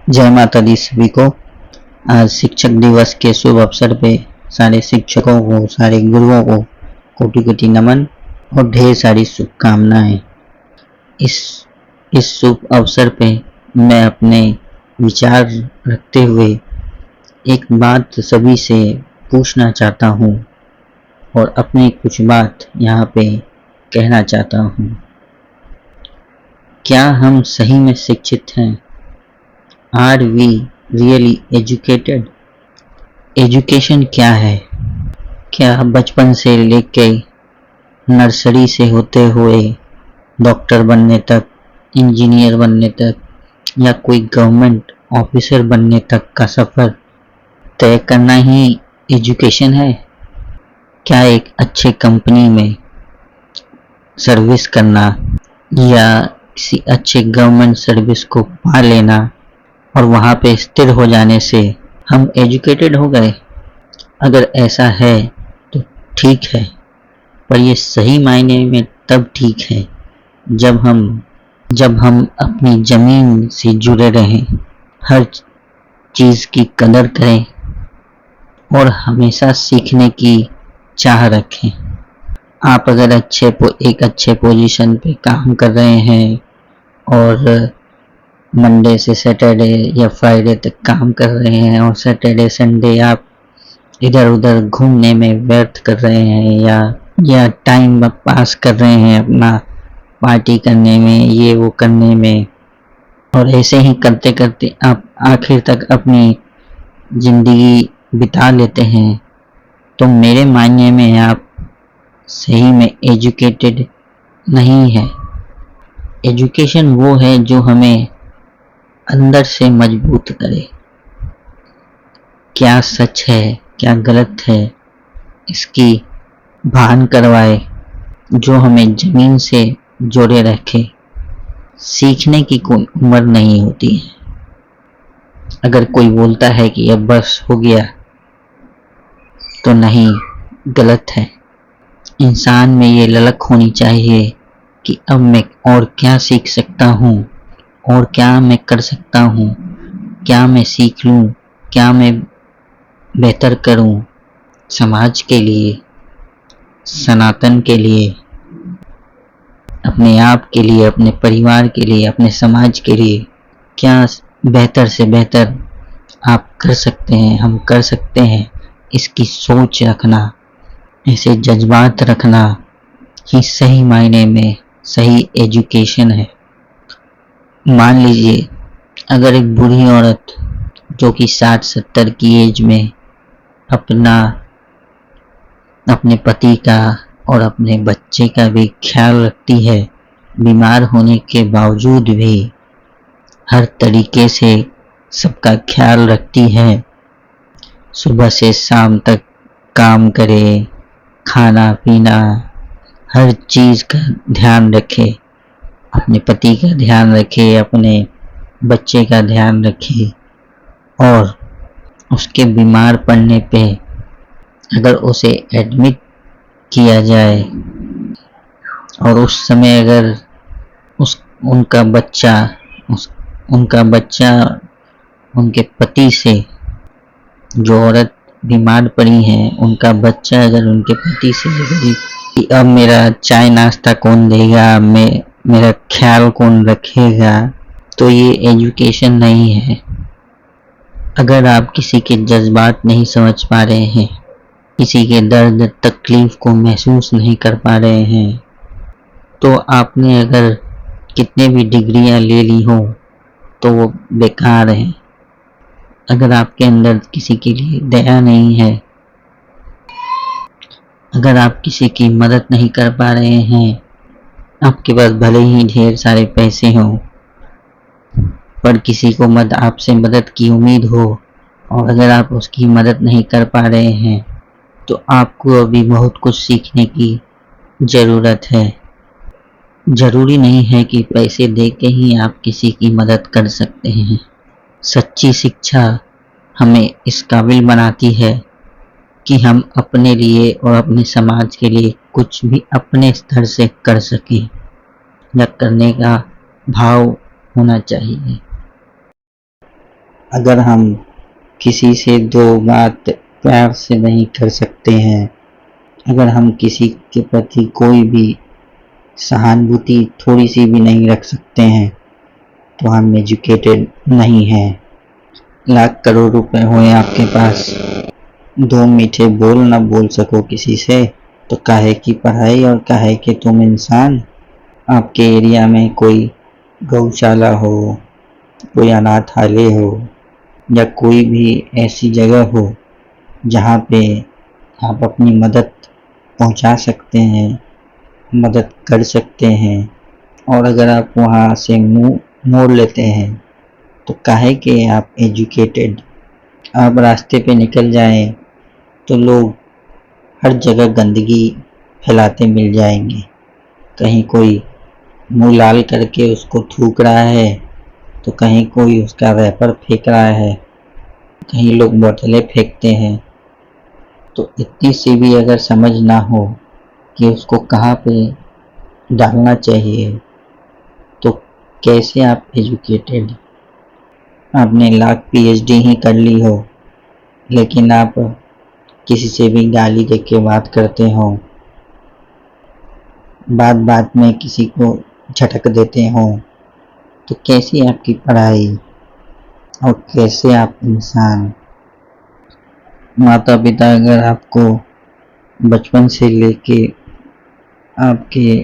जय माता दी सभी को। आज शिक्षक दिवस के शुभ अवसर पे सारे शिक्षकों को, सारे गुरुओं को कोटि कोटि नमन और ढेर सारी शुभकामनाएं। इस शुभ अवसर पे मैं अपने विचार रखते हुए एक बात सभी से पूछना चाहता हूँ और अपनी कुछ बात यहाँ पे कहना चाहता हूँ। क्या हम सही में शिक्षित हैं? Are we really educated? Education क्या है? क्या बचपन से लेके नर्सरी से होते हुए डॉक्टर बनने तक, इंजीनियर बनने तक या कोई गवर्नमेंट ऑफिसर बनने तक का सफ़र तय करना ही एजुकेशन है? क्या एक अच्छे कंपनी में सर्विस करना या किसी अच्छे गवर्नमेंट सर्विस को पा लेना और वहाँ पे स्थिर हो जाने से हम एजुकेटेड हो गए? अगर ऐसा है तो ठीक है, पर ये सही मायने में तब ठीक है जब हम अपनी ज़मीन से जुड़े रहें, हर चीज़ की कदर करें और हमेशा सीखने की चाह रखें। आप अगर एक अच्छे पोजीशन पे काम कर रहे हैं और मंडे से सैटरडे या फ्राइडे तक काम कर रहे हैं और सैटरडे संडे आप इधर उधर घूमने में व्यर्थ कर रहे हैं या टाइम पास कर रहे हैं अपना, पार्टी करने में, ये वो करने में, और ऐसे ही करते करते आप आखिर तक अपनी ज़िंदगी बिता लेते हैं, तो मेरे मानने में आप सही में एजुकेटेड नहीं है। एजुकेशन वो है जो हमें अंदर से मजबूत करे। क्या सच है, क्या गलत है, इसकी भान करवाए, जो हमें ज़मीन से जोड़े रखे। सीखने की कोई उम्र नहीं होती है। अगर कोई बोलता है कि अब बस हो गया, तो नहीं, गलत है। इंसान में ये ललक होनी चाहिए कि अब मैं और क्या सीख सकता हूँ और क्या मैं कर सकता हूँ, क्या मैं सीख लूँ, क्या मैं बेहतर करूँ समाज के लिए, सनातन के लिए, अपने आप के लिए, अपने परिवार के लिए, अपने समाज के लिए। क्या बेहतर से बेहतर आप कर सकते हैं, हम कर सकते हैं, इसकी सोच रखना, ऐसे जज्बात रखना ही सही मायने में सही एजुकेशन है। मान लीजिए अगर एक बूढ़ी औरत जो कि 60-70 की एज में अपने पति का और अपने बच्चे का भी ख्याल रखती है, बीमार होने के बावजूद भी हर तरीके से सबका ख्याल रखती है, सुबह से शाम तक काम करे, खाना पीना, हर चीज़ का ध्यान रखे, अपने पति का ध्यान रखे, अपने बच्चे का ध्यान रखे, और उसके बीमार पड़ने पे अगर उसे एडमिट किया जाए और उस समय अगर उनका बच्चा उनके पति से, जो औरत बीमार पड़ी है, उनका बच्चा अगर उनके पति से कि अब मेरा चाय नाश्ता कौन देगा, मेरा ख्याल कौन रखेगा, तो ये एजुकेशन नहीं है। अगर आप किसी के जज्बात नहीं समझ पा रहे हैं, किसी के दर्द तकलीफ को महसूस नहीं कर पा रहे हैं, तो आपने अगर कितने भी डिग्रियां ले ली हो तो वो बेकार है। अगर आपके अंदर किसी के लिए दया नहीं है, अगर आप किसी की मदद नहीं कर पा रहे हैं, आपके पास भले ही ढेर सारे पैसे हों, पर किसी को आपसे मदद की उम्मीद हो और अगर आप उसकी मदद नहीं कर पा रहे हैं, तो आपको अभी बहुत कुछ सीखने की ज़रूरत है। ज़रूरी नहीं है कि पैसे दे के ही आप किसी की मदद कर सकते हैं। सच्ची शिक्षा हमें इस काबिल बनाती है कि हम अपने लिए और अपने समाज के लिए कुछ भी अपने स्तर से कर सकें, या करने का भाव होना चाहिए। अगर हम किसी से दो बात प्यार से नहीं कर सकते हैं, अगर हम किसी के प्रति कोई भी सहानुभूति थोड़ी सी भी नहीं रख सकते हैं, तो हम एजुकेटेड नहीं हैं। लाख करोड़ रुपए होए आपके पास, दो मीठे बोल ना बोल सको किसी से, तो काहे की पढ़ाई और काहे के तुम इंसान। आपके एरिया में कोई गौशाला हो, कोई अनाथालय हो, या कोई भी ऐसी जगह हो जहाँ पे आप अपनी मदद पहुँचा सकते हैं, मदद कर सकते हैं, और अगर आप वहाँ से मुँह मोड़ लेते हैं, तो काहे के आप एजुकेटेड। आप रास्ते पे निकल जाएं तो लोग हर जगह गंदगी फैलाते मिल जाएंगे। कहीं कोई मुँह लाल करके उसको थूक रहा है, तो कहीं कोई उसका रैपर फेंक रहा है, कहीं लोग बोतलें फेंकते हैं। तो इतनी सी भी अगर समझ ना हो कि उसको कहाँ पे डालना चाहिए, तो कैसे आप एजुकेटेड। आपने लाख पीएचडी ही कर ली हो, लेकिन आप किसी से भी गाली दे के बात करते हो, बात बात में किसी को झटक देते हो, तो कैसी आपकी पढ़ाई और कैसे आप इंसान। माता पिता अगर आपको बचपन से लेके आपके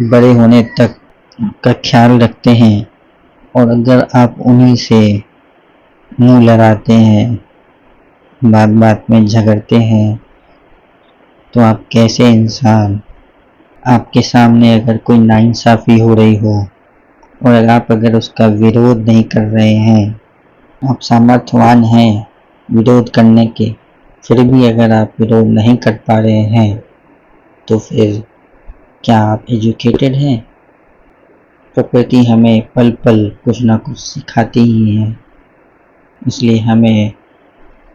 बड़े होने तक का ख्याल रखते हैं, और अगर आप उन्हीं से मुंह लड़ाते हैं, बात बात में झगड़ते हैं, तो आप कैसे इंसान। आपके सामने अगर कोई नाइंसाफ़ी हो रही हो और आप अगर उसका विरोध नहीं कर रहे हैं, आप सामर्थ्यवान हैं विरोध करने के, फिर भी अगर आप विरोध नहीं कर पा रहे हैं, तो फिर क्या आप एजुकेटेड हैं। प्रकृति हमें पल पल कुछ ना कुछ सिखाती ही है, इसलिए हमें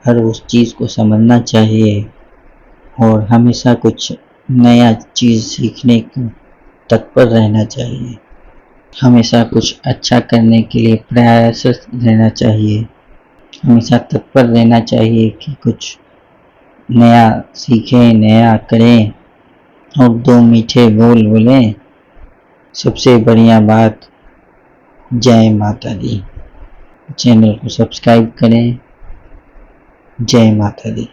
हर उस चीज़ को समझना चाहिए और हमेशा कुछ नया चीज़ सीखने को तत्पर रहना चाहिए। हमेशा कुछ अच्छा करने के लिए प्रयासरत रहना चाहिए, हमेशा तत्पर रहना चाहिए कि कुछ नया सीखें, नया करें और दो मीठे बोल बोलें। सबसे बढ़िया बात, जय माता दी। चैनल को सब्सक्राइब करें। जय माता दी।